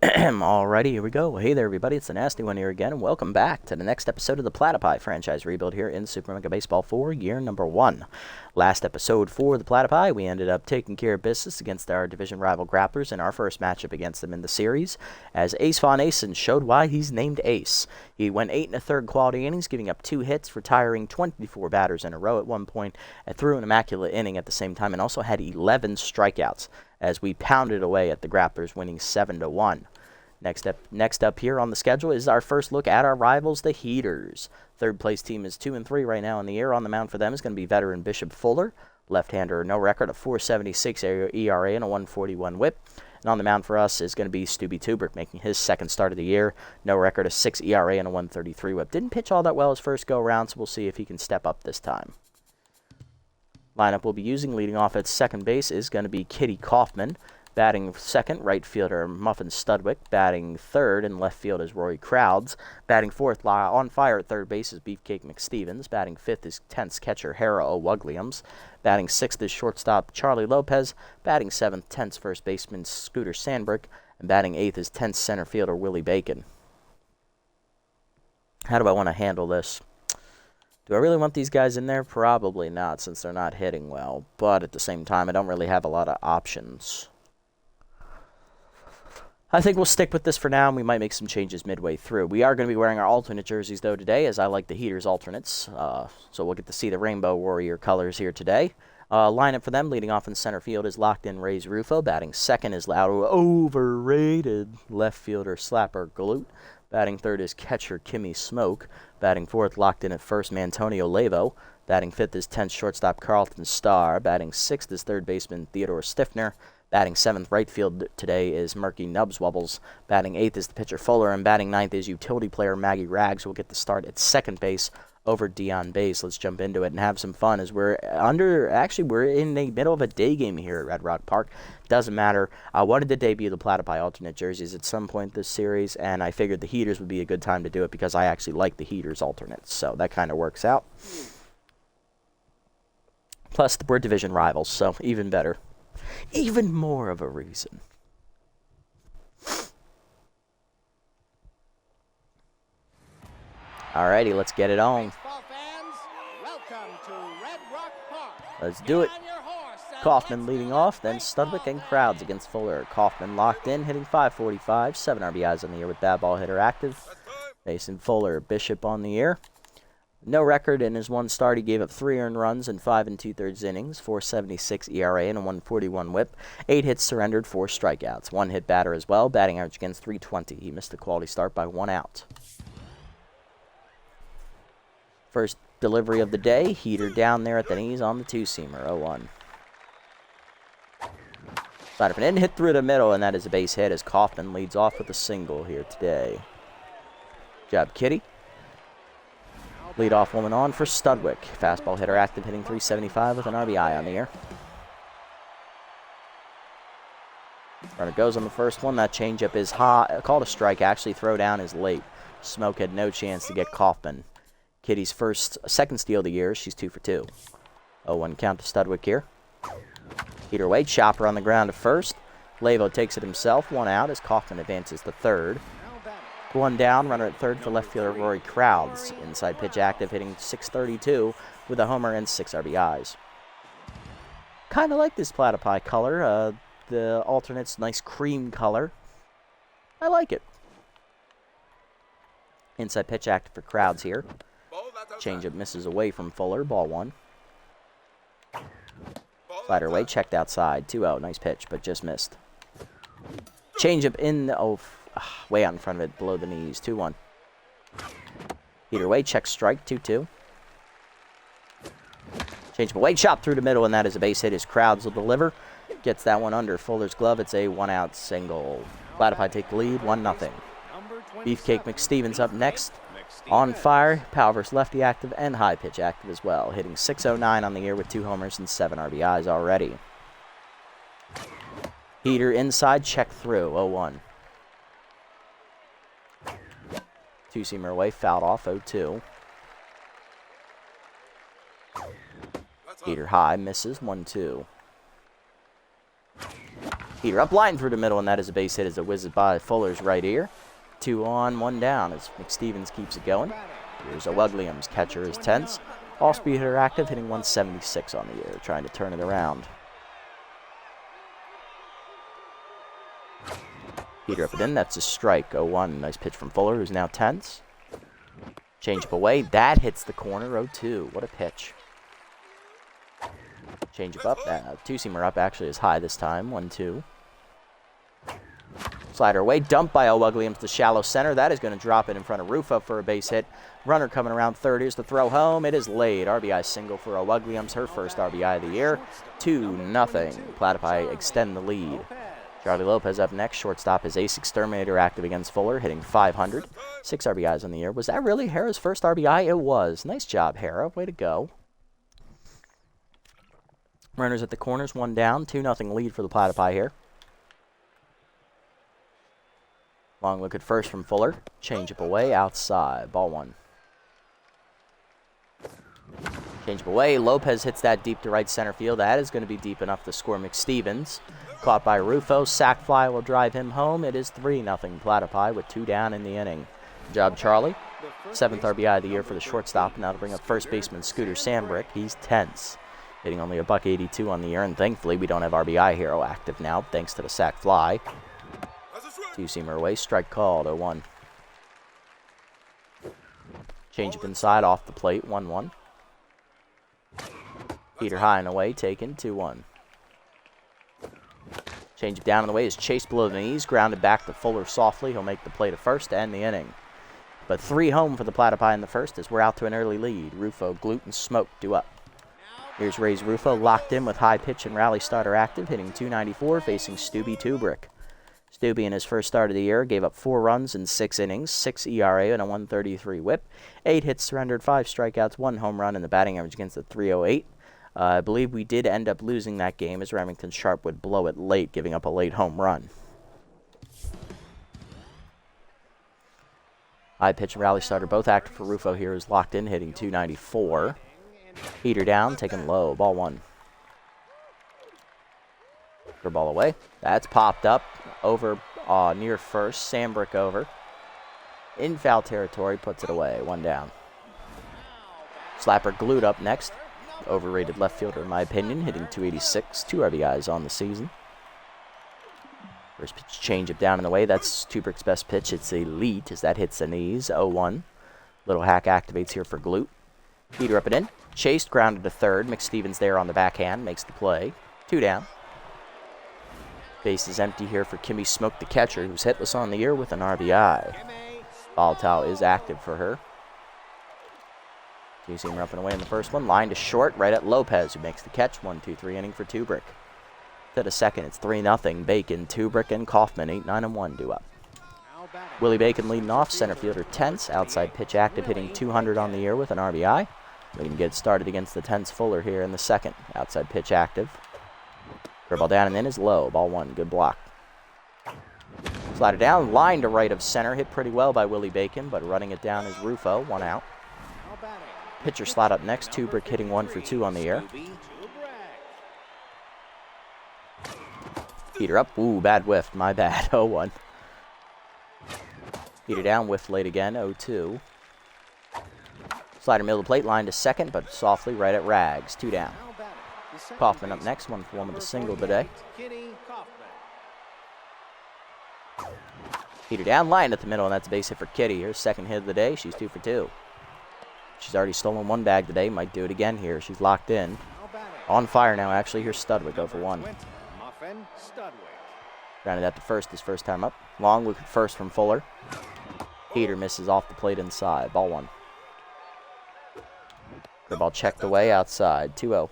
Alrighty, here we go. Hey there, everybody. It's the Nasty One here again, and welcome back to the next episode of the Platypi franchise rebuild here in Super Mega Baseball 4, year number 1. Last episode for the Platypi, we ended up taking care of business against our division rival Grapplers in our first matchup against them in the series, as Ace Von Acen showed why he's named Ace. He went 8 1/3 quality innings, giving up 2 hits, retiring 24 batters in a row at one point, and threw an immaculate inning at the same time, and also had 11 strikeouts as we pounded away at the Grapplers, winning 7-1. Next up here on the schedule is our first look at our rivals, the Heaters. Third place team is 2-3 right now in the year. On the mound for them is going to be veteran Bishop Fuller, left-hander, no record, a 4.76 ERA and a 1.41 WHIP. And on the mound for us is going to be Stubby Tuber, making his second start of the year, no record, a 6 ERA and a 1.33 WHIP. Didn't pitch all that well his first go-around, so we'll see if he can step up this time. Lineup we'll be using leading off at second base is going to be Kitty Kaufman. Batting second, right fielder Muffin Studwick. Batting third, and left field is Rory Crowds. Batting fourth, on fire at third base is Beefcake McStevens. Batting fifth is tense catcher Hera O'Wugliams. Batting sixth is shortstop Charlie Lopez. Batting seventh, tense first baseman Scooter Sandberg. And batting eighth is tense center fielder Willie Bacon. How do I want to handle this? Do I really want these guys in there? Probably not, since they're not hitting well. But at the same time, I don't really have a lot of options. I think we'll stick with this for now, and we might make some changes midway through. We are going to be wearing our alternate jerseys, though, today, as I like the Heaters alternates. So we'll get to see the Rainbow Warrior colors here today. Lineup for them, leading off in center field, is locked in Ray's Rufo. Batting second is overrated left fielder Slapper Galoot. Batting third is catcher Kimmy Smoke. Batting fourth, locked in at first, Mantonio Lavo. Batting fifth is 10th shortstop Carlton Starr. Batting sixth is third baseman Theodore Stiffner. Batting seventh right field today is Murky Nubs Wubbles. Batting eighth is the pitcher Fuller, and batting ninth is utility player Maggie Rags, who will get the start at second base over Dion Base. Let's jump into it and have some fun, as we're in the middle of a day game here at Red Rock Park. Doesn't matter. I wanted to debut the Platypi alternate jerseys at some point this series, and I figured the Heaters would be a good time to do it because I actually like the Heaters alternates, so that kind of works out. Plus, we're division rivals, so even better. Even more of a reason. Alrighty, let's get it on. Fans, welcome to Red Rock Park. Let's do it. Kaufman leading off, then Studwick and Crowds against Fuller. Kaufman locked in, hitting .545, 7 RBIs on the year with that ball hitter active. Mason Fuller, Bishop on the year. No record in his one start. He gave up 3 earned runs in 5 2/3 innings, 4.76 ERA and a 1.41 WHIP. 8 hits surrendered, 4 strikeouts. 1 hit batter as well, batting average against .320. He missed a quality start by 1 out. First delivery of the day, Heater down there at the knees on the 2-seamer, 0-1. Side of an in, hit through the middle, and that is a base hit as Kaufman leads off with a single here today. Good job, Kitty. Leadoff woman on for Studwick. Fastball hitter active, hitting .375 with an RBI on the year. Runner goes on the first one. That changeup is high. Called a strike. Actually, throw down is late. Smoke had no chance to get Kaufman. Kitty's second steal of the year. She's 2 for 2. 0-1 count to Studwick here. Heater away. Chopper on the ground to first. Lavo takes it himself. 1 out as Kaufman advances to third. 1 down, runner at third for left fielder Rory Crowds. Inside pitch active, hitting .632 with a homer and 6 RBIs. Kind of like this Platypi color. The alternate's nice cream color. I like it. Inside pitch active for Crowds here. Changeup misses away from Fuller. Ball 1. Slider away, checked outside. 2-0. Nice pitch, but just missed. Changeup in. Way out in front of it, below the knees, 2-1. Heater away, check strike, 2-2. Change away, chop through the middle, and that is a base hit. His Crowds will deliver. Gets that one under Fuller's glove. It's a 1-out single. Platypi take the lead, 1-0. Beefcake McStevens up next. On fire, power versus lefty active, and high pitch active as well. Hitting .609 on the year with 2 homers and 7 RBIs already. Heater inside, check through, 0-1. 2-seamer away, fouled off, 0-2. Heater high, misses, 1-2. Heater up, line through the middle, and that is a base hit as it whizzes by Fuller's right ear. 2 on, 1 down as McStevens keeps it going. Here's O'Wugliams. Catcher is tense. Off-speed hitter active, hitting 176 on the year, trying to turn it around. Heater up and in, that's a strike. 0-1, nice pitch from Fuller, who's now tense. Change up away, that hits the corner. 0-2, what a pitch. Change up, two-seamer up actually is high this time. 1-2. Slider away, dumped by O'Wugliams to shallow center. That is going to drop it in front of Rufo for a base hit. Runner coming around third. Here's the throw home. It is laid. RBI single for O'Wugliams, her first RBI of the year. 2-0. Platypi extend the lead. Charlie Lopez up next. Shortstop is Ace Exterminator active against Fuller, hitting 500. 6 RBIs on the year. Was that really Hera's first RBI? It was. Nice job, Hera. Way to go. Runners at the corners, 1 down. 2-0 lead for the Platypi here. Long look at first from Fuller. Change up away, outside. Ball 1. Change up away. Lopez hits that deep to right center field. That is going to be deep enough to score McStevens. Caught by Rufo. Sac fly will drive him home. It is 3-0 Platypi with 2 down in the inning. Good job, Charlie. 7th RBI of the year for the shortstop. Now to bring up first baseman Scooter Sambrick. He's tense, hitting only a $182 on the year, and thankfully we don't have RBI hero active now thanks to the sac fly. Two-seamer away, strike called, 0-1. Change up inside, off the plate, 1-1. Heater high and away, taken, 2-1. Change up down and away is chased below the knees, grounded back to Fuller softly. He'll make the play to first to end the inning. But 3 home for the Platypi in the first as we're out to an early lead. Rufo, Gluten, Smoke due up. Here's Ray's Rufo, locked in with high pitch and rally starter active, hitting 294, facing Stubby Tubrick. Stubby in his first start of the year gave up 4 runs in 6 innings, 6 ERA and a 133 whip, 8 hits surrendered, 5 strikeouts, 1 home run, and the batting average against a 308. I believe we did end up losing that game as Remington Sharp would blow it late, giving up a late home run. High pitch and rally starter, both active for Rufo here, is locked in, hitting 294. Heater down, taken low, ball 1. Ball away. That's popped up over near first. Sambrick over. In foul territory, puts it away. 1 down. Slapper glued up next. Overrated left fielder in my opinion, hitting 286. 2 RBIs on the season. First pitch change up down and away. That's Tubrick's best pitch. It's elite as that hits the knees. 0-1. Little hack activates here for Glute. Heater up and in. Chased, grounded to third. McStevens there on the backhand. Makes the play. 2 down. Base is empty here for Kimmy Smoke, the catcher, who's hitless on the year with an RBI. Volatile is active for her. Two-seamer up and away in the first one. Line to short, right at Lopez, who makes the catch. 1-2-3 inning for Tubrick. To the second, it's 3-0. Bacon, Tubrick, and Kaufman, 8-9-1 due up. Willie Bacon leading off. Center fielder tense. Outside pitch active, hitting 200 on the year with an RBI. We can get started against the tense Fuller here in the second. Outside pitch active. Ball down and in is low. Ball 1. Good block. Slider down. Line to right of center. Hit pretty well by Willie Bacon, but running it down is Rufo. 1 out. Pitcher slot up next. Tubrick hitting 1 for 2 on the year. Heater up. Ooh, bad whiff. My bad. 0-1. Heater down. Whiff late again. 0-2. Slider middle of the plate. Line to second, but softly right at Rags. 2 down. Kaufman up next, 1 for 1 with a single today. Heater down, line at the middle, and that's a base hit for Kitty. Here's second hit of the day. She's 2 for 2. She's already stolen 1 bag today. Might do it again here. She's locked in. On fire now, actually. Here's Studwick, 0 for 1. Grounded at the first his first time up. Long look at first from Fuller. Heater misses off the plate inside. Ball 1. Good ball checked away outside. 2-0.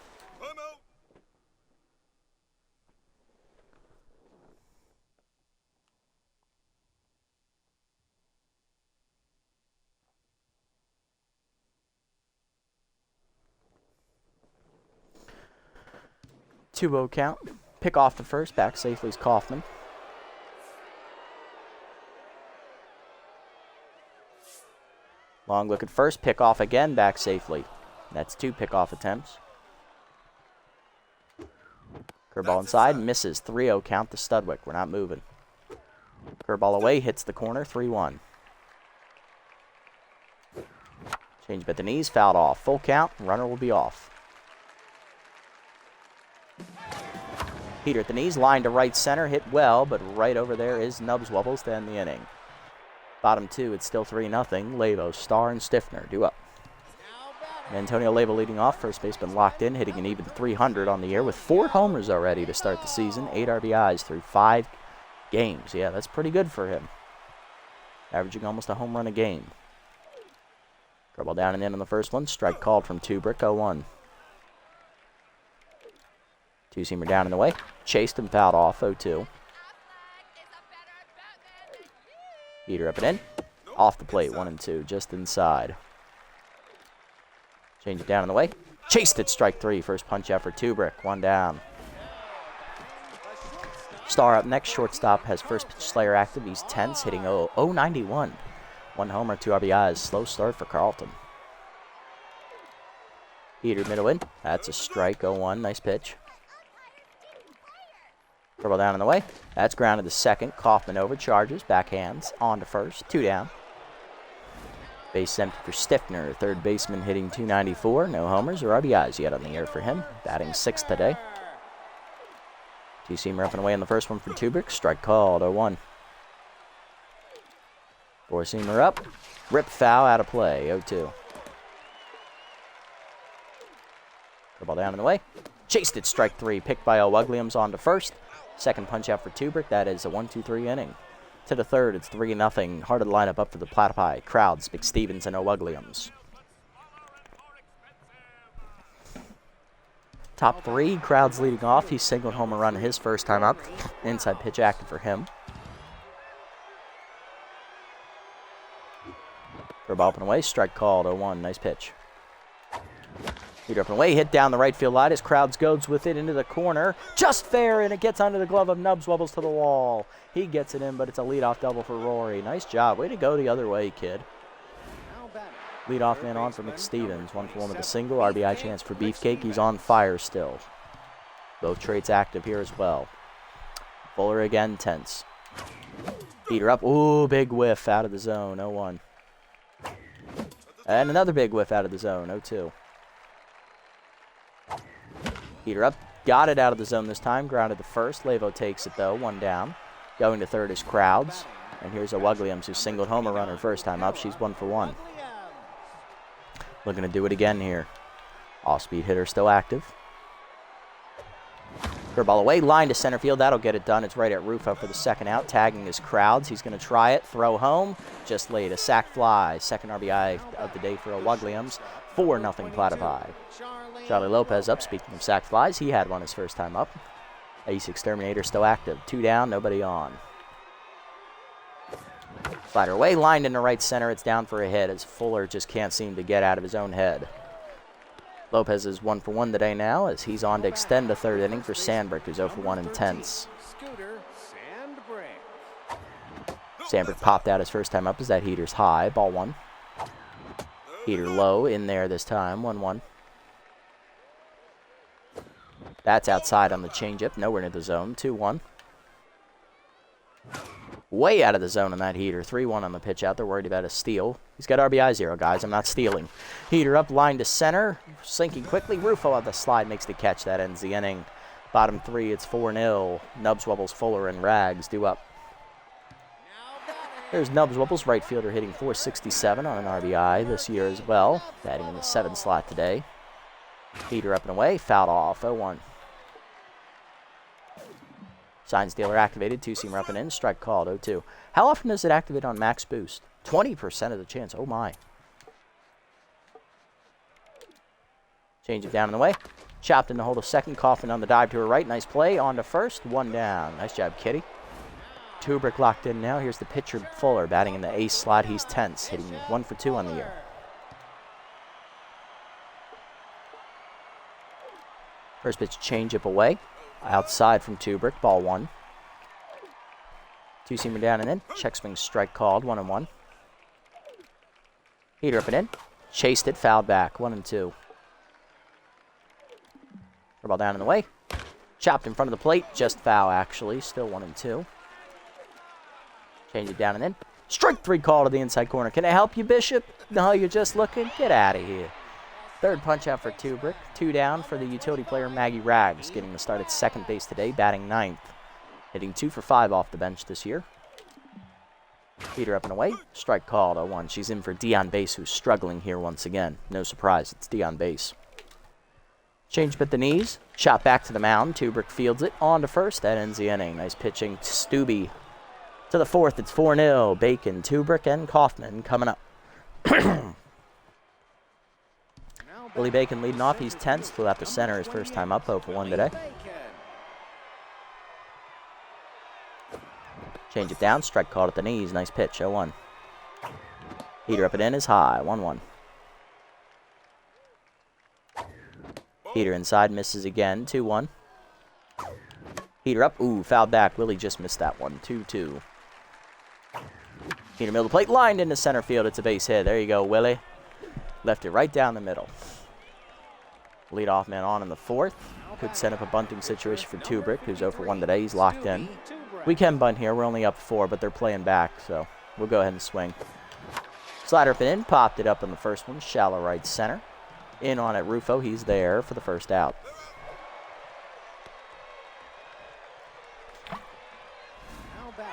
Count. Pick off the first. Back safely is Kaufman. Long look at first. Pick off again. Back safely. That's 2 pick off attempts. Curveball inside, misses. 3-0 count to Studwick. We're not moving. Curveball away, hits the corner, 3-1. Change at the knees, fouled off. Full count, runner will be off. Heater at the knees, line to right center, hit well, but right over there is Nubs Wubbles to end the inning. Bottom 2, it's still 3-0. Lavo, Starr, and Stiffner due up. Antonio Lavo leading off, first baseman locked in, hitting an even 300 on the year with 4 homers already to start the season, 8 RBIs through 5 games. Yeah, that's pretty good for him. Averaging almost a home run a game. Curveball down and in on the first one, strike called from Tubrick, 0-1. Two-seamer down and away, chased and fouled off, 0-2. Heater up and in, off the plate, 1-2, just inside. Change it down and away, chased it, strike 3, first punch out for Tubrick, 1 down. Starr up next, shortstop has first pitch Slayer active, he's tense, hitting 0-91. 1 homer, 2 RBIs, slow start for Carlton. Heater middle in, that's a strike, 0-1, nice pitch. Curveball down and away, that's grounded to second, Kaufman over, charges, backhands, on to first, 2 down. Base empty for Stiffner, third baseman hitting 294, no homers or RBIs yet on the year for him, batting 6th today. Two-seamer up and away in the first one for Tubrick, strike called, 0-1. Four-seamer up, rip foul, out of play, 0-2. Curveball down and the way, chased it, strike 3, picked by O'Wugliams on to first. Second punch out for Tubrick, that is a 1-2-3 inning. To the third, it's 3-0. Heart of the lineup up for the Platypi. Crowds, McStevens and O'Wugliams. Top 3, Crowds leading off. He singled home a run his first time up. Inside pitch active for him. Curveball up and away, strike called, 0-1, nice pitch. Heater up and away, hit down the right field line as Crowds goes with it into the corner. Just fair, and it gets under the glove of Nubs Wubbles to the wall. He gets it in, but it's a leadoff double for Rory. Nice job. Way to go the other way, kid. Leadoff man on for McStevens. 1-for-1 with a single. RBI chance for Beefcake. He's on fire still. Both traits active here as well. Fuller again, tense. Heater up. Ooh, big whiff out of the zone. 0-1. And another big whiff out of the zone. 0-2. Heater up, got it out of the zone this time, grounded to first. Lavo takes it though, 1 down. Going to third is Crowds. And here's O'Wugliams, who singled home a runner first time up. She's 1-for-1. Looking to do it again here. Off-speed hitter still active. Curveball away, line to center field. That'll get it done. It's right at Rufo for the second out. Tagging is Crowds. He's going to try it. Throw home. Just laid a sac fly. Second RBI of the day for O'Wugliams. 4-0 Platypi. Charlie Lopez up. Speaking of sac flies, he had one his first time up. Ace Exterminator still active. 2 down, nobody on. Slider away, lined into right center. It's down for a hit as Fuller just can't seem to get out of his own head. Lopez is 1-for-1 today now as he's on to extend the third inning for Sandbrick, who's 0-for-1 in tense. Sandbrick popped out his first time up as that heater's high. Ball 1. Heater low in there this time. 1-1. That's outside on the changeup. Nowhere near the zone. 2-1. Way out of the zone on that heater. 3-1 on the pitch out. They're worried about a steal. He's got RBI 0, guys. I'm not stealing. Heater up, line to center. Sinking quickly. Rufo on the slide makes the catch. That ends the inning. Bottom 3, it's 4-0. Nubs, Wubbles, Fuller, and Rags due up. There's Nubs Wubbles, right fielder, hitting .467 on an RBI this year as well. Batting in the 7 slot today. Heater up and away. Fouled off. 0-1. Sign stealer activated. Two-seamer up and in. Strike called. 0-2. How often does it activate on max boost? 20% of the chance. Oh, my. Change it down in the way. Chopped in the hold of second. Kaufman on the dive to her right. Nice play. On to first. 1 down. Nice job, Kitty. Tubrick locked in now. Here's the pitcher, Fuller, batting in the ace slot. He's tense, hitting 1-for-2 on the year. First pitch changeup away. Outside from Tubrick. Ball 1. Two-seamer down and in. Check swing strike called. 1-1. Heater up and in. Chased it. Fouled back. 1-2. Ball down in the way. Chopped in front of the plate. Just foul, actually. Still 1-2. Change it down and in. Strike 3 call to the inside corner. Can I help you, Bishop? No, you're just looking? Get out of here. Third punch out for Tubrick. 2 down for the utility player Maggie Rags, getting the start at second base today, batting 9th. Hitting 2 for 5 off the bench this year. Heater up and away. Strike called 0-1. She's in for Dion Base, who's struggling here once again. No surprise, it's Dion Base. Change up at the knees. Shot back to the mound. Tubrick fields it. On to first. That ends the inning. Nice pitching. Stubbe to the fourth. It's 4-0. Bacon, Tubrick, and Kaufman coming up. Willie Bacon leading off. He's tense. Flew out to center his first time up. 0-1 today. Change it down. Strike called at the knees. Nice pitch. 0-1. Heater up and in is high. 1-1. Heater inside. Misses again. 2-1. Heater up. Ooh, fouled back. Willie just missed that one. 2-2. Heater middle of the plate. Lined into center field. It's a base hit. There you go, Willie. Left it right down the middle. Leadoff man on in the fourth. Could set up a bunting situation for Tubrick, who's 0-1 today. He's locked in. We can bunt here. We're only up 4, but they're playing back, so we'll go ahead and swing. Slider up and in. Popped it up on the first one. Shallow right center. In on it, Rufo. He's there for the first out.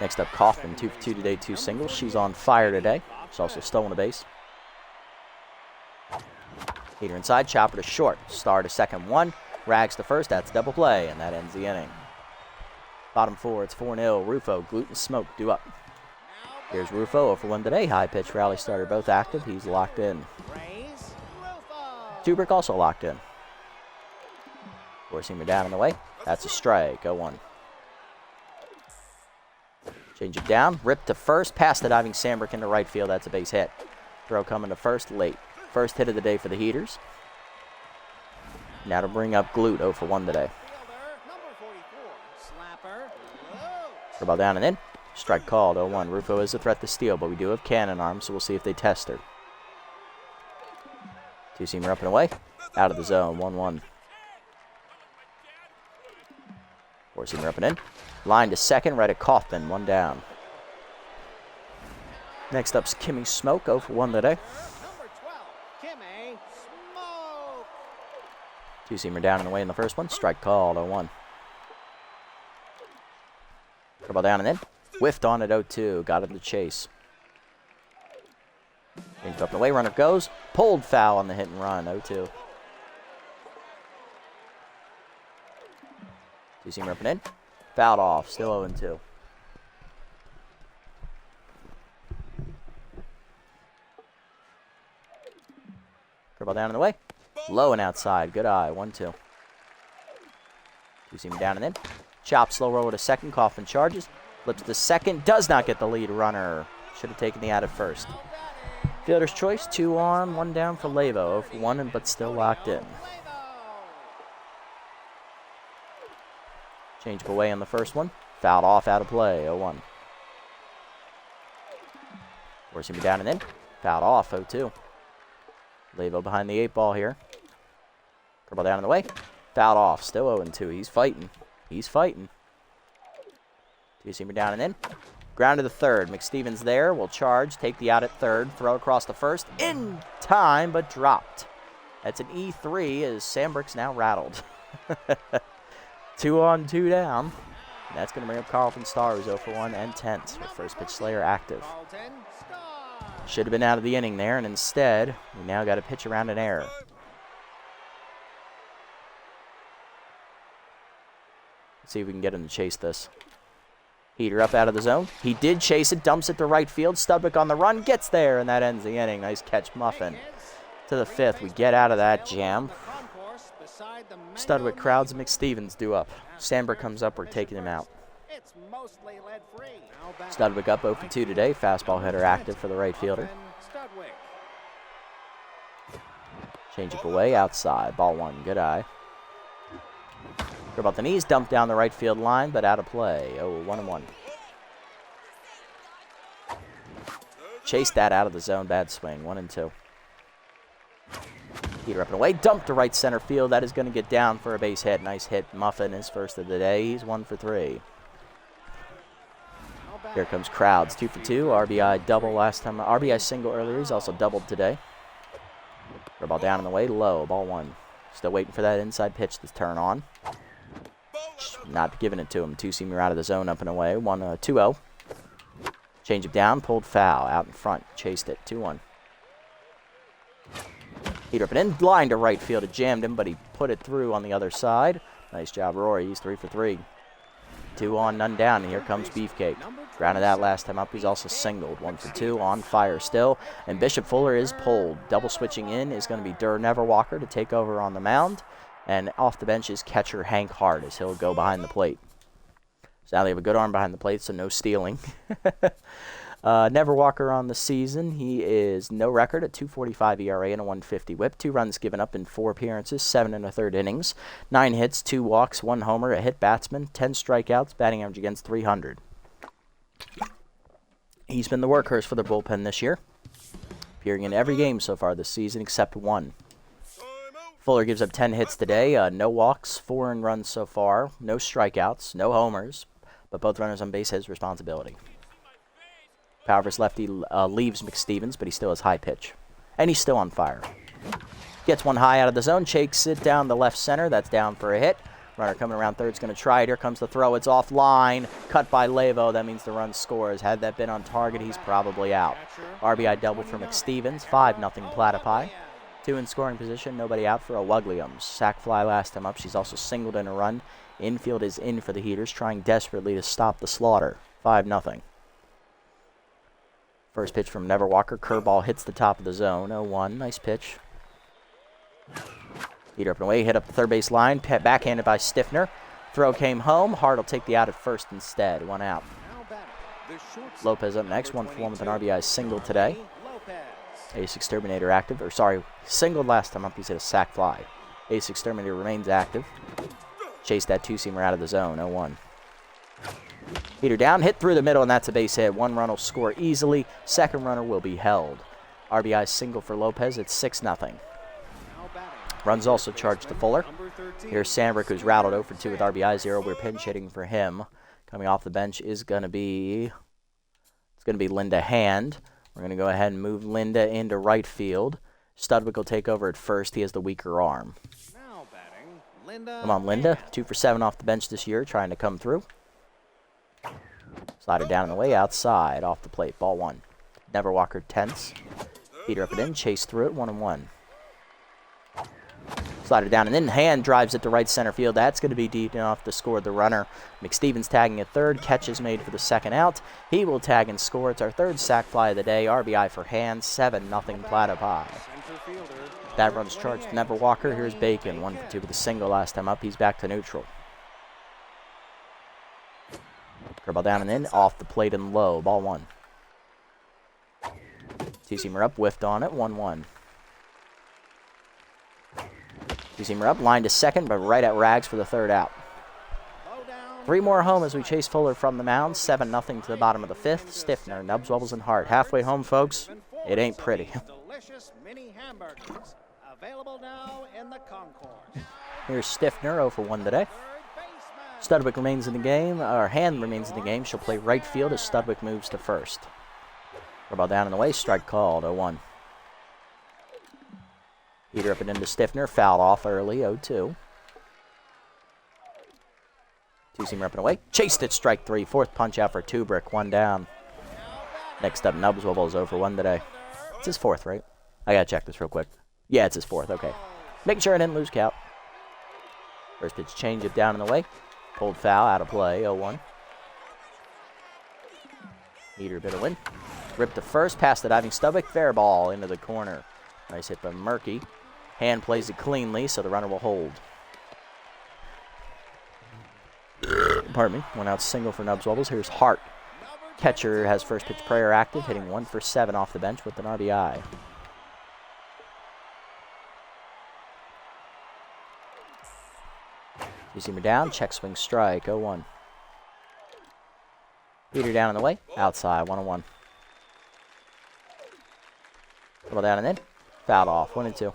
Next up, Kaufman. 2 for 2 today, 2 singles. She's on fire today. She's also stolen a base. Heater inside, chopper to short. Star to second, 1. Rags to first, that's double play, and that ends the inning. Bottom 4, it's 4-0. Rufo, Gluten, Smoke, due up. Here's Rufo, 0-1 today. High pitch rally starter, both active. He's locked in. Tubrick also locked in. Four-seamer down and away. That's a strike, 0-1. Change it down, rip to first, past the diving Sandberg into right field. That's a base hit. Throw coming to first late. First hit of the day for the Heaters. Now to bring up Glute, 0-1 today. Ball down and in. Strike called, 0-1. Rufo is a threat to steal, but we do have cannon arms, so we'll see if they test her. Two-seamer up and away. Out of the zone, 1-1. Four-seamer up and in. Line to second, right at Kaufman, 1 down. Next up's Kimmy Smoke, 0-1 today. Two-seamer down and away in the first one. Strike called, 0-1. Ball down and in. Whiffed on at 0-2. Got him to chase. Changed up and away. Runner goes. Pulled foul on the hit and run, 0-2. Two-seamer up and in. Fouled off. Still 0-2. Ball down and away. Low and outside. Good eye. 1-2. Two-seamer down and in. Chop, slow roll to second. Kaufman charges. Flips to second. Does not get the lead runner. Should have taken the out at first. Fielder's choice. 2 on, 1 down for Lavo. 0-1, but still locked in. Change up away on the first one. Fouled off, out of play. 0-1. Forcing me down and in. Fouled off. 0-2. Lavo behind the 8 ball here. Ball down in the way. Fouled off. Still 0-2. He's fighting. He's fighting. Two-seamer down and in. Ground to the third. McStevens there. Will charge. Take the out at third. Throw across the first. In time, but dropped. That's an E3 as Sandberg's now rattled. 2 on, 2 down. And that's going to bring up Carlton Starr, who's 0-1 and tense with first pitch Slayer active. Should have been out of the inning there, and instead, we now got a pitch around an error. Let's see if we can get him to chase this. Heater up out of the zone. He did chase it, dumps it to right field. Studwick on the run, gets there, and that ends the inning. Nice catch, Muffin. To the 5th, we get out of that jam. Studwick crowds McStevens due up. Sandberg comes up, we're taking him out. Studwick up 0-2 today. Fastball hitter active for the right fielder. Change up away, outside. Ball 1, good eye. About the knees, dumped down the right field line, but out of play. 1-1. Chased that out of the zone. Bad swing. 1-2. Heater up and away, dumped to right center field. That is going to get down for a base hit. Nice hit, Muffin, his first of the day. He's 1 for 3. Here comes Crowds, 2 for 2. RBI double last time. RBI single earlier. He's also doubled today. Throw ball down and away, low, ball 1. Still waiting for that inside pitch to turn on. Not giving it to him. Two-seamer out of the zone, up and away. 2-0. Change it down, pulled foul, out in front. Chased it, 2-1. Heater up and in, line to right field. It jammed him, but he put it through on the other side. Nice job, Rory. He's 3 for 3. 2 on, none down, and here comes Beefcake. Grounded that last time up. He's also singled. 1 for 2, on fire still. And Bishop Fuller is pulled. Double switching in is going to be Durr Neverwalker to take over on the mound. And off the bench is catcher Hank Hart as he'll go behind the plate. So now they have a good arm behind the plate, so no stealing. Neverwalker on the season. He is no record at 2.45 ERA and a 1.50 whip. 2 runs given up in 4 appearances, 7 1/3 innings. 9 hits, 2 walks, 1 homer, a hit batsman, 10 strikeouts, batting average against 300. He's been the workhorse for the bullpen this year, appearing in every game so far this season except 1. Fuller gives up 10 hits today, no walks, 4 earned runs so far, no strikeouts, no homers, but both runners on base his responsibility. Power versus lefty leaves McStevens, but he still has high pitch. And he's still on fire. Gets one high out of the zone, shakes it down the left center. That's down for a hit. Runner coming around third is going to try it. Here comes the throw. It's offline. Cut by Levo. That means the run scores. Had that been on target, he's probably out. RBI double for McStevens. 5-0 Platypi. 2 in scoring position. Nobody out for a Wugliams. Sack fly last time up. She's also singled in a run. Infield is in for the Heaters, trying desperately to stop the slaughter. 5-0. First pitch from Neverwalker. Curveball hits the top of the zone. 0-1. Nice pitch. Heater up and away. Hit up the third base line. Backhanded by Stiffner. Throw came home. Hart will take the out at first instead. 1 out. Lopez up next. 1 for 1 with an RBI single today. Ace Exterminator active. Or sorry, singled last time up. He's hit a sack fly. Ace Exterminator remains active. Chased that 2-seamer out of the zone. 0-1. Heater down, hit through the middle, and that's a base hit. 1 run will score easily. Second runner will be held. RBI single for Lopez. It's 6-0. Runs also charged to Fuller. Here's Sandberg, who's rattled 0 for 2 with RBI 0. We're pinch hitting for him. Coming off the bench is going to be Linda Hand. We're going to go ahead and move Linda into right field. Studwick will take over at first. He has the weaker arm. Come on, Linda. 2 for 7 off the bench this year, trying to come through. Slide it down in the way, outside, off the plate, ball 1. Neverwalker tense. Heater up and in, chase through it, 1-1. Slide it down and in, Hand drives it to right center field. That's going to be deep enough to score the runner. McStevens tagging at third, catch is made for the second out. He will tag and score. It's our 3rd sack fly of the day. RBI for Hand, 7-0 Platypi. That run's charged to Neverwalker. Here's Bacon, 1 for 2 with a single last time up. He's back to neutral. Curveball down and in, off the plate and low, ball 1. 2-seamer up, whiffed on it, 1-1. 2-seamer up, line to second, but right at Rags for the 3rd out. 3 more home as we chase Fuller from the mound, 7-0 to the bottom of the 5th. Stiffner, Nubs, Wubbles, and Hart. Halfway home, folks. It ain't pretty. Delicious mini hamburgers available now in the concourse. Here's Stiffner, 0 for 1 today. Studwick remains in the game, or Hand remains in the game. She'll play right field as Studwick moves to first. Ball down in the way, strike called, 0-1. Heater up and into Stiffner, fouled off early, 0-2. 2-seamer up and away, chased it, strike 3. 4th punch out for Tubrick, 1 down. Next up, Nubs Wubbles 0 for 1 today. It's his 4th, right? I gotta check this real quick. Yeah, it's his 4th, okay. Making sure I didn't lose count. First pitch, change it down in the way. Pulled foul, out of play, 0-1. Heater bit of win. Ripped to first, past the diving Studwick, fair ball into the corner. Nice hit by Murky. Hand plays it cleanly, so the runner will hold. Pardon me. 1 out single for Nubs Wubbles. Here's Hart. Catcher has first pitch prayer active, hitting 1 for 7 off the bench with an RBI. Two-seamer down, check swing strike, 0-1. Heater down in the way, outside, 1-1. Ball down and in, fouled off, 1-2.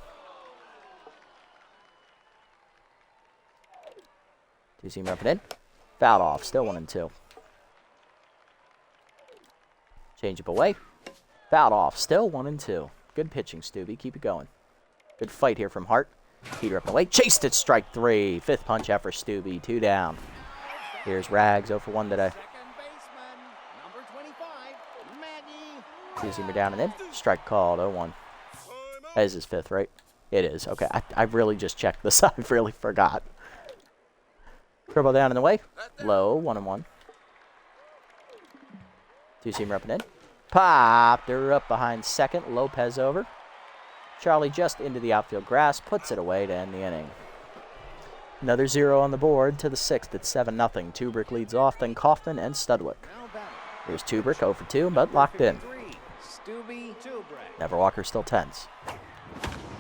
Two-seam up and in. Fouled off. Still 1-2. Change up away. Fouled off. Still 1-2. Good pitching, Stubby. Keep it going. Good fight here from Hart. Heater up and away. Chased it. Strike 3. Fifth punch out for Stubby. 2 down. Here's Rags. 0 for 1 today. Second baseman, number 25, Maggie. Two-seamer down and in. Strike called. 0-1. That is his fifth, right? It is. Okay. I really just checked this. I really forgot. Curveball down and away. Low. 1-1. Two-seamer up and in. Popped her up behind second. Lopez over. Charlie just into the outfield grass. Puts it away to end the inning. Another 0 on the board to the 6th. It's 7-0. Tubrick leads off, then Kaufman and Studwick. Here's Tubrick, 0 for 2, but locked in. Neverwalker still tense.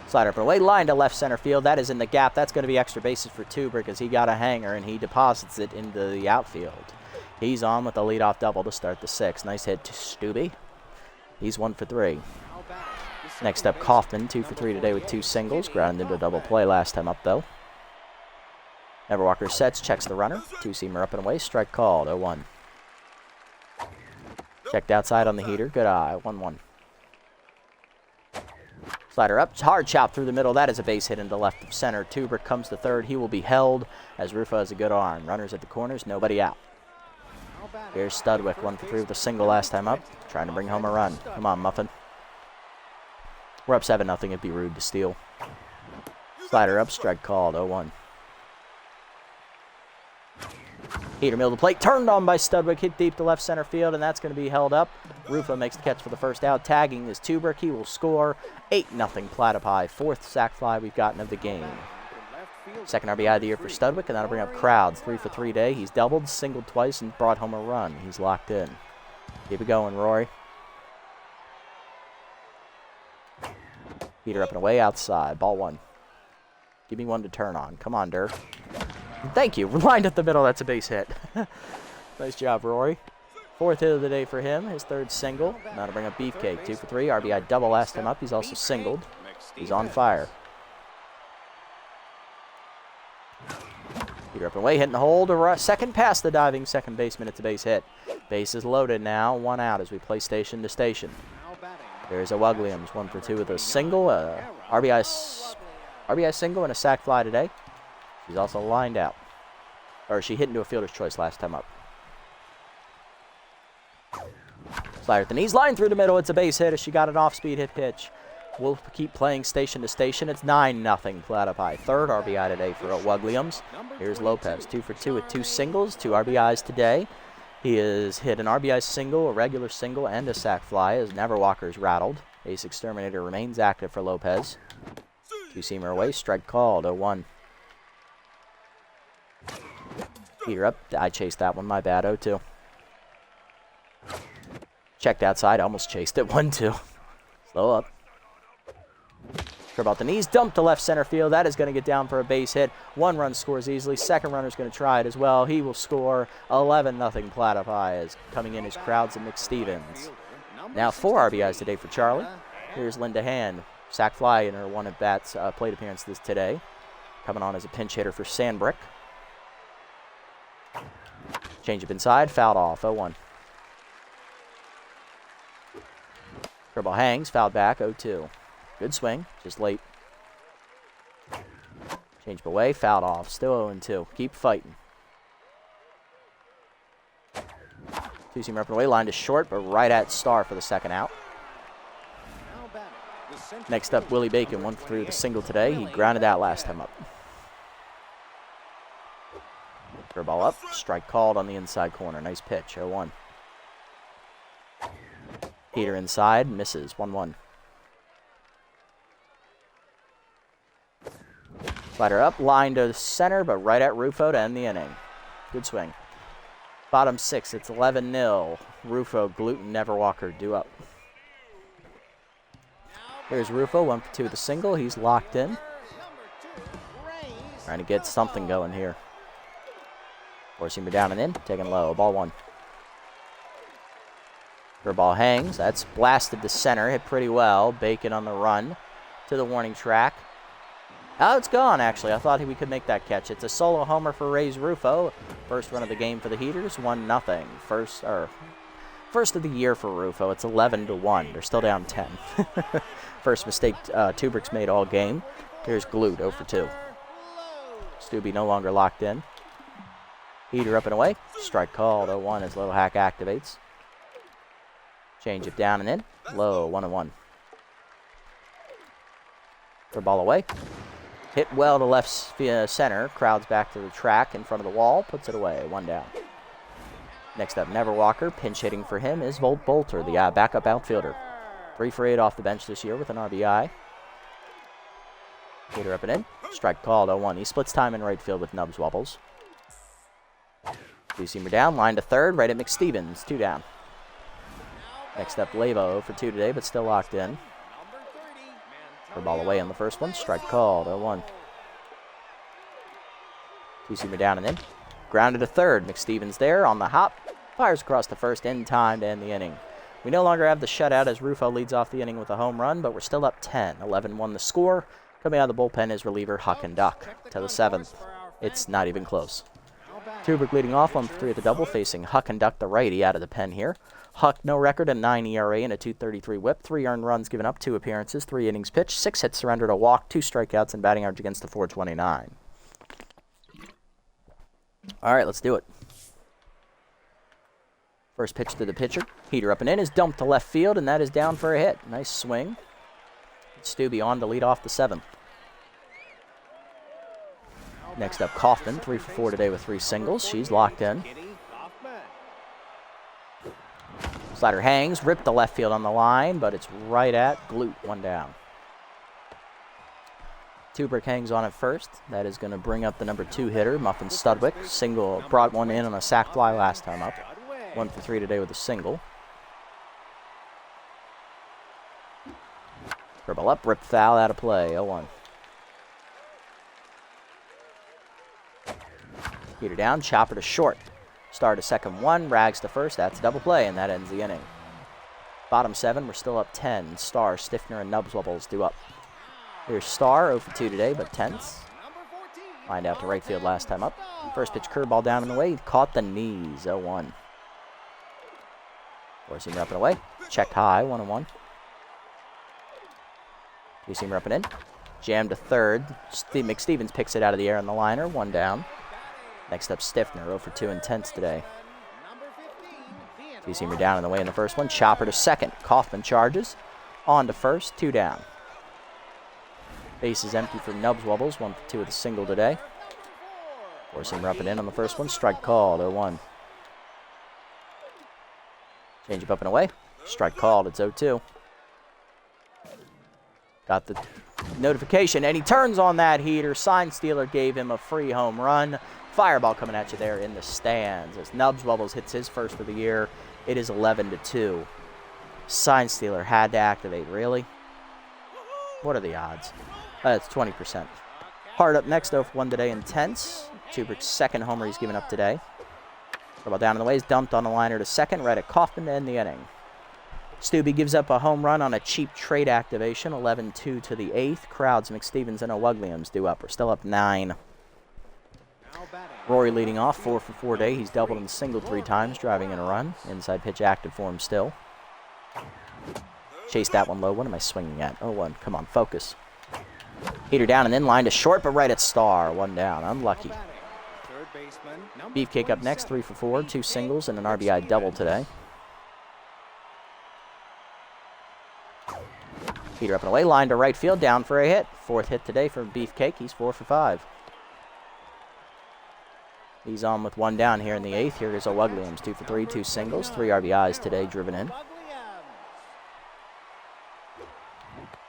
Slider up and away, line to left center field. That is in the gap. That's going to be extra bases for Tubrick as he got a hanger and he deposits it into the outfield. He's on with the leadoff double to start the 6th. Nice hit to Stubby. He's 1 for 3. Next up, Kaufman, 2 for 3 today with 2 singles. Grounded into a double play last time up, though. Neverwalker sets, checks the runner. Two-seamer up and away, strike called, 0-1. Checked outside on the heater, good eye, 1-1. Slider up, hard chop through the middle. That is a base hit into left of center. Tubrick comes to third. He will be held as Rufo has a good arm. Runners at the corners, nobody out. Here's Studwick, 1 for 3 with a single last time up. Trying to bring home a run. Come on, Muffin. We're up 7-0. It'd be rude to steal. Slider up, strike called, 0-1. Heater middle of the plate, turned on by Studwick, hit deep to left center field, and that's going to be held up. Rufo makes the catch for the first out. Tagging is Tubrick. He will score. 8-0 Platypi. 4th sac fly we've gotten of the game. Second RBI of the year for Studwick, and that'll bring up crowds. 3 for 3 day. He's doubled, singled twice, and brought home a run. He's locked in. Keep it going, Rory. Heater up and away outside. Ball 1. Give me one to turn on. Come on, Durr. Thank you. Lined up the middle. That's a base hit. Nice job, Rory. 4th hit of the day for him. His 3rd single. Now to bring up Beefcake. 2 for 3. RBI double last time up. He's also singled. He's on fire. Peter up and away. Hitting the hole to second past the diving second baseman. It's a base hit. Base is loaded now. 1 out as we play station to station. There's a Williams. 1 for 2 with a single. RBI single and a sac fly today. She's also lined out. Or she hit into a fielder's choice last time up. Slider at the knees, line through the middle. It's a base hit as she got an off-speed hit pitch. We'll keep playing station to station. It's 9-0 Platypi. 3rd RBI today for Williams. Here's Lopez, 2 for 2 with 2 singles, 2 RBIs today. He has hit an RBI single, a regular single, and a sac fly as Neverwalker's rattled. Ace Exterminator remains active for Lopez. Two-seamer away, strike called, 0-1. Heater up. I chased that one. My bad. 0-2. Checked outside. Almost chased it. 1-2. Slow up. Curve out the knees. Dump to left center field. That is going to get down for a base hit. 1 run scores easily. Second runner's going to try it as well. He will score. 11-0 Platypi is coming in his crowds at McStevens. Now 4 RBIs today for Charlie. Here's Linda Hand. Sac fly in her 1 at-bats plate appearance today. Coming on as a pinch hitter for Sandbrick. Change up inside, fouled off, 0-1. Curveball hangs, fouled back, 0-2. Good swing, just late. Change up away, fouled off, still 0-2. Keep fighting. Two-seamer up and away, line to short, but right at Star for the second out. Next up, Willie Bacon, 1 for 3 with a single today. He grounded out last time up. Curveball up, strike called on the inside corner. Nice pitch, 0-1. Heater inside, misses, 1-1. Slider up, line to center, but right at Rufo to end the inning. Good swing. Bottom 6, it's 11-0. Rufo, Gluten, Neverwalker, due up. Here's Rufo, 1 for 2 with a single. He's locked in. Trying to get something going here. Four-seamer down and in, taking low, ball 1. Curveball hangs, that's blasted to center, hit pretty well. Bacon on the run to the warning track. Oh, it's gone, actually. I thought we could make that catch. It's a solo homer for Ray's Rufo. First run of the game for the Heaters, 1-0. First of the year for Rufo. It's 11-1. They're still down 10. First mistake Tubrick's made all game. Here's Glute, 0 for 2. Stubby no longer locked in. Heater up and away. Strike called, 0-1 as Little Hack activates. Change it down and in. Low, 1-1. For ball away. Hit well to left via center. Crowds back to the track in front of the wall. Puts it away, 1 down. Next up, Never Walker. Pinch hitting for him is Volt Bolter, the backup outfielder. 3 for 8 off the bench this year with an RBI. Heater up and in. Strike called, 0-1. He splits time in right field with Nubs wobbles. Two-seamer down, line to third, right at McStevens, 2 down. Next up, Lavo, 0 for 2 today, but still locked in. For ball away on the first one, strike called, 0-1. Two-seamer down and in. Grounded to third, McStevens there on the hop. Fires across the first in time to end the inning. We no longer have the shutout as Rufo leads off the inning with a home run, but we're still up 10. 11-1 the score. Coming out of the bullpen is reliever Huck and Duck to the 7th. It's not even close. Tubrick leading off 1 for 3 at the double, facing Huck and Duck, the righty, out of the pen here. Huck, no record, a 9 ERA and a 2.33 whip. 3 earned runs given up, 2 appearances, 3 innings pitched, 6 hits surrendered, a walk, 2 strikeouts, and batting average against the 429. All right, let's do it. First pitch to the pitcher. Heater up and in is dumped to left field, and that is down for a hit. Nice swing. Stubby on to lead off the 7th. Next up, Kaufman, 3 for 4 today with 3 singles. She's locked in. Slider hangs, ripped to left field on the line, but it's right at Glute, 1 down. Tubrick hangs on at first. That is going to bring up the number 2 hitter, Muffin Studwick. Single, brought one in on a sac fly last time up. 1 for 3 today with a single. Dribble up, rip foul, out of play, 0-1. Heater down, chopper to short. Star to second 1, Rags to first, that's a double play, and that ends the inning. Bottom 7, we're still up 10. Star, Stiffner, and Nubs wobbles due up. Here's Star, 0 for 2 today, but tense. Lined out to right field last time up. First pitch curveball down and away, caught the knees, 0-1. Four-seamer up and away, checked high, 1-1. Two-seamer up and in. Jam to third. McStevens picks it out of the air on the liner, 1 down. Next up, Stiffner, 0 for 2 and tense today. Two-seamer down in the way in the first one. Chopper to second. Kaufman charges. On to first, 2 down. Base is empty for Nubs wobbles, 1 for 2 with a single today. Four-seamer up and in on the first one. Strike called, 0-1. Change up and away. Strike called, it's 0-2. Got the notification, and he turns on that heater. Sign Stealer gave him a free home run. Fireball coming at you there in the stands as Nubs wobbles hits his first of the year. It is 11-2. Sign Stealer had to activate. Really? What are the odds? It's 20%. Hard up next, 0 for 1 today, Intense. Tubrick's second homer he's given up today. Ball down in the way is dumped on the liner to second, right at Kaufman to end the inning. Stubby gives up a home run on a cheap trade activation, 11-2 to the 8th. Crowds, McStevens, and O'Wugliams due up. We're still up 9. Rory leading off, 4 for 4 today. He's doubled and singled 3 times, driving in a run. Inside pitch active for him still. Chase that one low. What am I swinging at? 0-1. Come on, focus. Heater down and in, line to short, but right at Star. 1 down. Unlucky. Beefcake up next, 3 for 4, 2 singles, and an RBI double today. Heater up and away, line to right field, down for a hit. 4th hit today for Beefcake. He's 4 for 5. He's on with 1 down here in the 8th. Here is O'Wugliams, 2 for 3, 2 singles, 3 RBIs today driven in.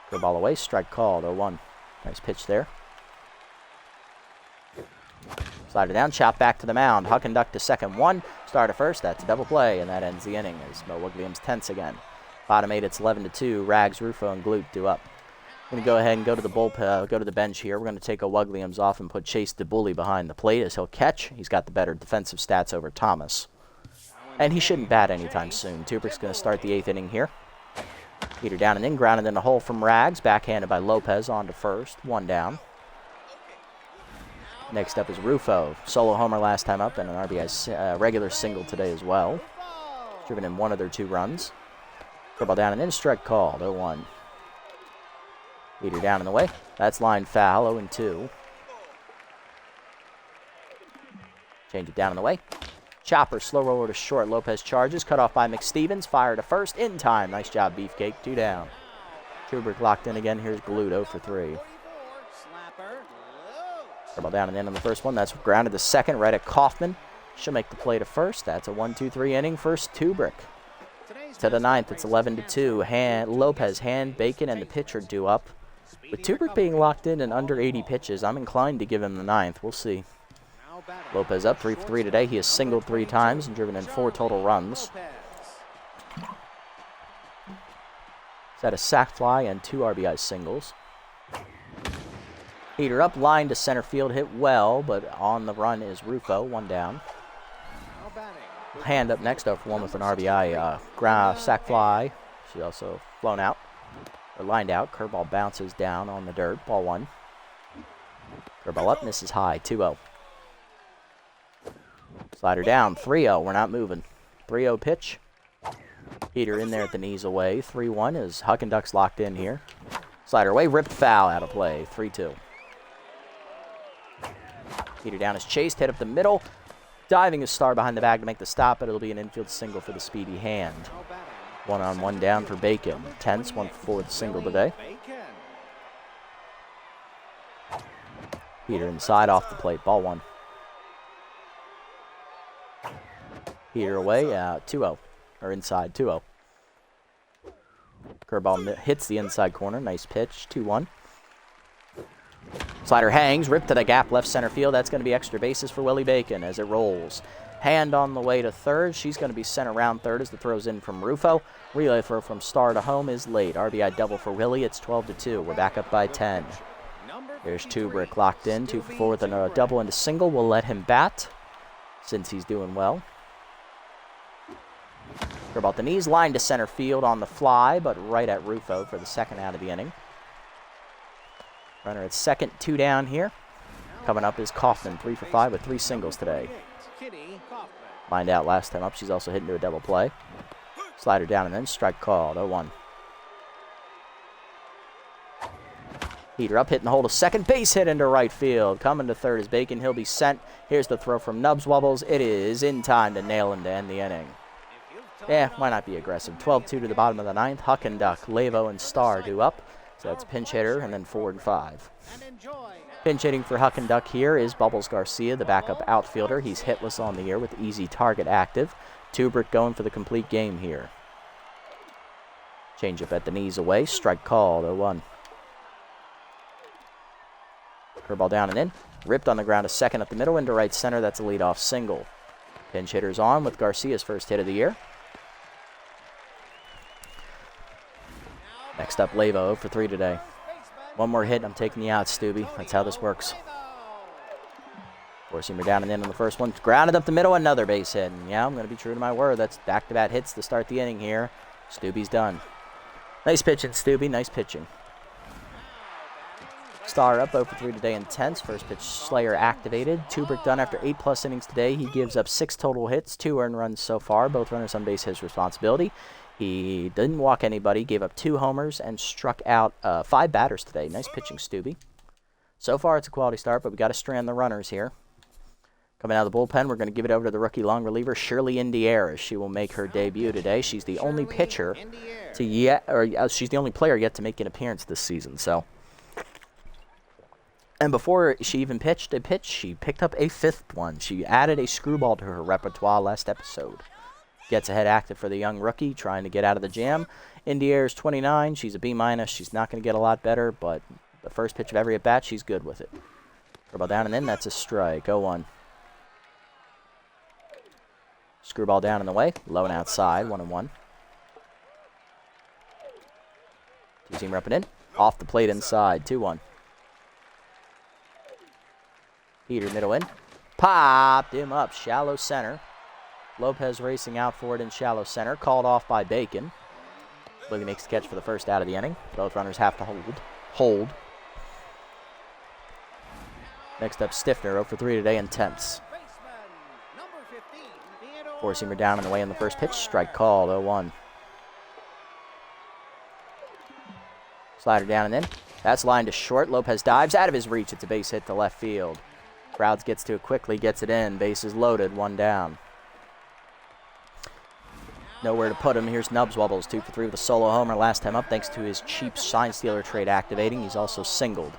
Good ball away, strike called, 0-1. Nice pitch there. Slider down, chop back to the mound. Huck and Duck to second 1. Star to first, that's a double play, and that ends the inning as O'Wugliams tense again. Bottom 8, it's 11-2. Rags, Rufo, and Glute due up. We're going to go ahead and go to the bullpen, go to the bench here. We're going to take O'Wugliams off and put Chase DeBully behind the plate as he'll catch. He's got the better defensive stats over Thomas. And he shouldn't bat anytime soon. Tubrick's going to start the 8th inning here. Heater down and in, grounded in the hole from Rags. Backhanded by Lopez on to first. 1 down. Next up is Rufo. Solo homer last time up and an RBI regular single today as well. Driven in one of their 2 runs. Curveball down and in, strike called, 0-1. Leader down in the way. That's line foul, 0-2. Change it down in the way. Chopper, slow roller to short. Lopez charges, cut off by McStevens. Fire to first, in time. Nice job, Beefcake, 2 down. Kubrick locked in again. Here's Gluto 0 for 3. Curveball down and in on the first one. That's grounded to second, right at Kaufman. She'll make the play to first. That's a 1-2-3 inning. First, Tubrick. To the 9th, it's 11-2. Lopez, Hand, Bacon, and the pitcher due up. With Tubrick being locked in and under 80 pitches, I'm inclined to give him the 9th. We'll see. Lopez up 3 for 3 today. He has singled 3 times and driven in 4 total runs. He's had a sac fly and 2 RBI singles. Heater up, line to center field, hit well, but on the run is Rufo, 1 down. Hand up next, 0 for 1 with an RBI sac fly. She's also flown out, or lined out. Curveball bounces down on the dirt, ball 1. Curveball up, misses high, 2-0. Slider down, 3-0, we're not moving. 3-0 pitch. Heater in there at the knees away, 3-1 as Huckenduck's locked in here. Slider away, ripped foul, out of play, 3-2. Heater down is chased, hit up the middle. Diving a star behind the bag to make the stop, but it'll be an infield single for the speedy Hand. 1-on-1 down for Bacon. Tense, 1 for 4 with the single today. Heater inside off the plate, ball 1. Heater away, 2-0, or inside, 2-0. Curveball hits the inside corner, nice pitch, 2-1. Slider hangs, ripped to the gap left center field. That's going to be extra bases for Willie Bacon as it rolls. Hand on the way to third. She's going to be sent around third as the throw's in from Rufo. Relay throw from Star to home is late. RBI double for Willie. It's 12-2. We're back up by 10. There's Tubrick locked in. 2 for 4 with a double and a single. We'll let him bat since he's doing well. Curveball the knees, line to center field on the fly, but right at Rufo for the second out of the inning. Runner at second, 2 down here. Coming up is Kaufman, 3 for 5 with 3 singles today. Lined out last time up. She's also hit into a double play. Slider down and then strike called, 0-1. Heater up, hitting the hole to second. Base hit into right field. Coming to third is Bacon. He'll be sent. Here's the throw from Nubs Wubbles. It is in time to nail him to end the inning. Yeah, why not be aggressive? 12-2 to the bottom of the 9th. Huckenduck, Levo, and Star due up. So that's pinch hitter and then 4 and 5. Pinch hitting for Huckenduck here is Bubbles Garcia, the backup outfielder. He's hitless on the year with easy target active. Tubrick going for the complete game here. Changeup at the knees away. Strike called, 0-1. Curveball down and in. Ripped on the ground to second up the middle into right center. That's a leadoff single. Pinch hitters on with Garcia's first hit of the year. Next up, Levo, 0 for 3 today. 1 more hit, I'm taking the out, Stubby. That's how this works. Four-seamer down and in on the first one. Grounded up the middle, another base hit. And yeah, I'm going to be true to my word. That's back-to-back hits to start the inning here. Stubby's done. Nice pitching, Stubby. Nice pitching. Star up 0 for 3 today, intense. First pitch Slayer activated. Tubrick done after 8+ innings today. He gives up 6 total hits, 2 earned runs so far. Both runners on base, his responsibility. He didn't walk anybody, gave up 2 homers, and struck out 5 batters today. Nice pitching, Stubby. So far, it's a quality start, but we got to strand the runners here. Coming out of the bullpen, we're going to give it over to the rookie long reliever, Shirley Indiera. She will make her debut today. She's the only pitcher to she's the only player yet to make an appearance this season. So, and before she even pitched a pitch, she picked up a 5th one. She added a screwball to her repertoire last episode. Gets ahead active for the young rookie, trying to get out of the jam. Indiera's 29. She's a B-. She's not going to get a lot better, but the first pitch of every at-bat, she's good with it. Screwball down and in, that's a strike. 0-1. Screwball down in the way, low and outside, 1-1. Two-seamer up and in, off the plate inside, 2-1. Heater middle in, popped him up, shallow center. Lopez racing out for it in shallow center, called off by Bacon. Willie makes the catch for the first out of the inning. Both runners have to hold. Next up, Stiffner, 0 for 3 today, intense. Baseman, number 15, Theodore. Four-seamer down and away on the first pitch. Strike called, 0-1. Slider down and in. That's lined to short. Lopez dives out of his reach. It's a base hit to left field. Crowds gets to it quickly, gets it in. Bases loaded, 1 down. Nowhere to put him. Here's Nubs Wobbles, 2 for 3 with a solo homer last time up thanks to his cheap sign stealer trade activating. He's also singled.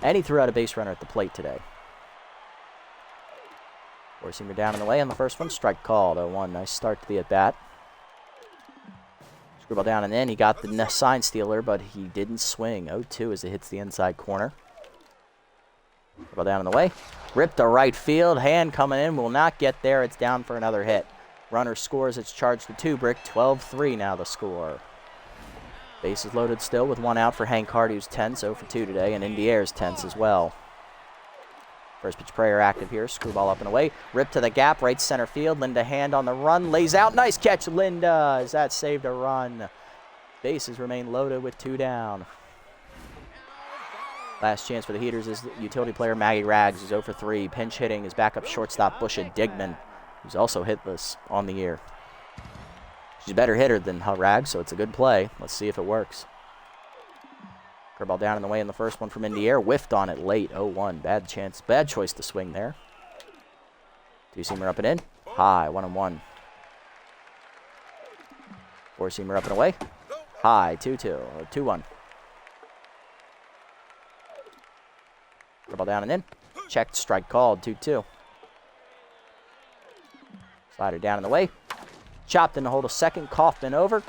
And he threw out a base runner at the plate today. Four-seamer down and away on the first one. Strike called, 0-1. Nice start to the at-bat. Screwball down and in. He got the sign stealer, but he didn't swing. 0-2 as it hits the inside corner. Screwball down and away. Ripped to right field. Hand coming in. Will not get there. It's down for another hit. Runner scores. It's charged to Tubrick. 12-3 now the score. Bases loaded still with 1 out for Hank Hardy, who's tense, 0 for 2 today, and Indier's tense as well. First pitch Prayer active here. Screwball up and away. Rip to the gap, right center field. Linda Hand on the run. Lays out. Nice catch, Linda, as that saved a run. Bases remain loaded with 2 down. Last chance for the Heaters is utility player Maggie Rags, who's 0 for 3. Pinch hitting his backup shortstop Busha Digman, who's also hitless on the year. She's a better hitter than Rags, so it's a good play. Let's see if it works. Curveball down in the way in the first one from Indier. Whiffed on it late, 0-1. Bad chance, bad choice to swing there. Two-seamer up and in. High, 1-1. Four-seamer up and away. High, 2-2, or 2-1. Curveball down and in. Checked, strike called, 2-2. Slider down in the way. Chopped in to hold a second. Kaufman over.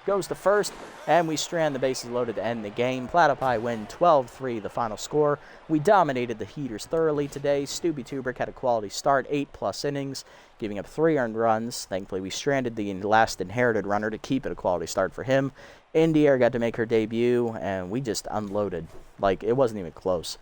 Goes to first. And we strand the bases loaded to end the game. Platypi win 12-3 the final score. We dominated the Heaters thoroughly today. Stubby Tubrick had a quality start. 8+ innings. Giving up 3 earned runs. Thankfully we stranded the last inherited runner to keep it a quality start for him. Indier got to make her debut. And we just unloaded. Like, it wasn't even close.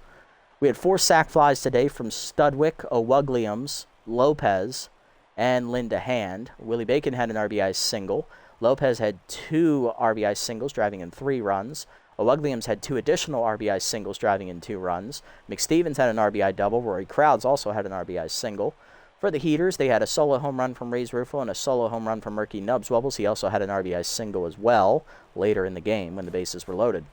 We had 4 sac flies today from Studwick, O'Wugliams, Lopez, and Linda Hand. Willie Bacon had an RBI single. Lopez had 2 RBI singles, driving in 3 runs. O'Wugliams had 2 additional RBI singles, driving in 2 runs. McStevens had an RBI double. Rory Crowds also had an RBI single. For the Heaters, they had a solo home run from Ray's Rufo and a solo home run from Murky Nubs Wubbles. He also had an RBI single as well later in the game when the bases were loaded.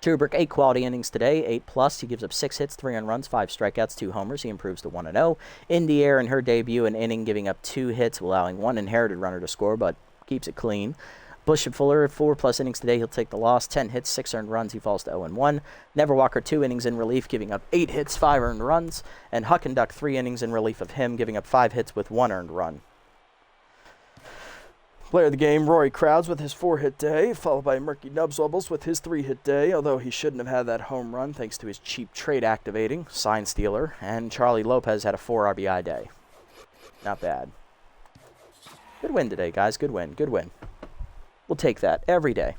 Tubrick, 8 quality innings today, 8+. He gives up 6 hits, 3 earned runs, 5 strikeouts, 2 homers. He improves to 1-0. Indier in her debut, an inning, giving up 2 hits, allowing 1 inherited runner to score, but keeps it clean. Bush and Fuller, 4+ innings today. He'll take the loss. 10 hits, 6 earned runs. He falls to 0-1. Never Walker, 2 innings in relief, giving up 8 hits, 5 earned runs. And Huckenduck, 3 innings in relief of him, giving up 5 hits with 1 earned run. Player of the game, Rory Crowds with his 4-hit day, followed by Murky Nubs Wubbles with his 3-hit day, although he shouldn't have had that home run thanks to his cheap trade activating, sign stealer, and Charlie Lopez had a 4 RBI day. Not bad. Good win today, guys. Good win. Good win. We'll take that every day.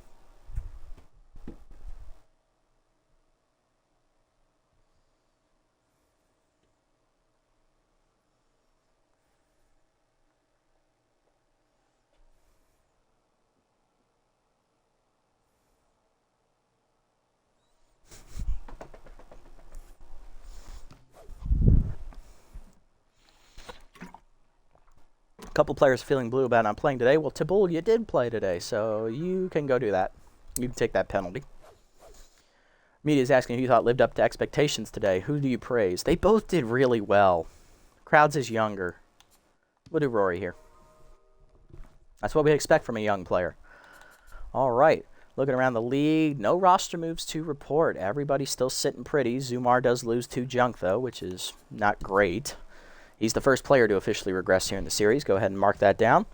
A couple players feeling blue about not playing today. Well, Tabul, you did play today, so you can go do that. You can take that penalty. Media's asking who you thought lived up to expectations today. Who do you praise? They both did really well. Crowds is younger. We'll do Rory here. That's what we expect from a young player. All right. Looking around the league, no roster moves to report. Everybody's still sitting pretty. Zumar does lose 2 junk, though, which is not great. He's the first player to officially regress here in the series. Go ahead and mark that down.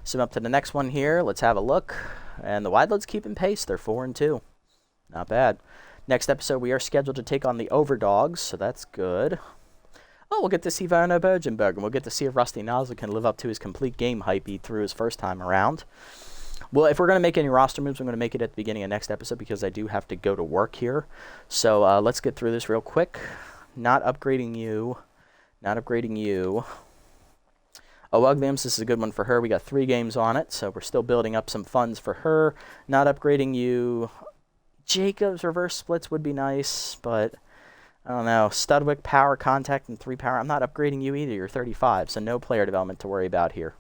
Sim up to the next one here. Let's have a look. And the Wideloads keeping pace. They're 4-2. Not bad. Next episode, we are scheduled to take on the Overdogs, so that's good. Oh, we'll get to see Werner Bergenberg, and we'll get to see if Rusty Nozzle can live up to his complete game hype he threw his first time around. Well, if we're going to make any roster moves, I'm going to make it at the beginning of next episode because I do have to go to work here. So let's get through this real quick. Not upgrading you. Not upgrading you. O'Wugliams, this is a good one for her. We got 3 games on it, so we're still building up some funds for her. Not upgrading you. Jacobs reverse splits would be nice, but I don't know, Studwick, power, contact, and 3 power. I'm not upgrading you either. You're 35, so no player development to worry about here.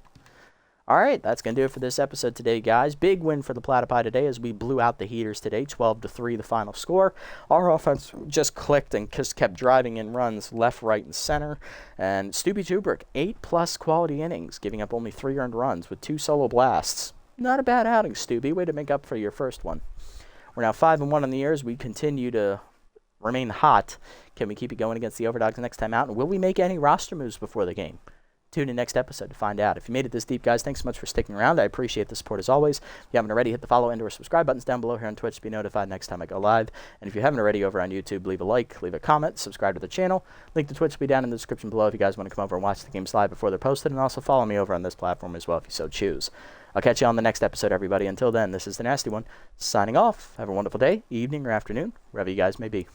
All right, that's going to do it for this episode today, guys. Big win for the Platypi today as we blew out the Heaters today, 12-3 the final score. Our offense just clicked and just kept driving in runs left, right, and center. And Stubby Tubrick, 8+ quality innings, giving up only 3 earned runs with 2 solo blasts. Not a bad outing, Stubby. Way to make up for your first one. We're now 5-1 on the year as we continue to remain hot. Can we keep it going against the Overdogs next time out? And will we make any roster moves before the game? Tune in next episode to find out. If you made it this deep, guys, thanks so much for sticking around. I appreciate the support as always. If you haven't already, hit the follow and or subscribe buttons down below here on Twitch to be notified next time I go live. And if you haven't already over on YouTube, leave a like, leave a comment, subscribe to the channel. Link to Twitch will be down in the description below if you guys want to come over and watch the games live before they're posted. And also follow me over on this platform as well if you so choose. I'll catch you on the next episode, everybody. Until then, this is the Nasty One, signing off. Have a wonderful day, evening, or afternoon, wherever you guys may be.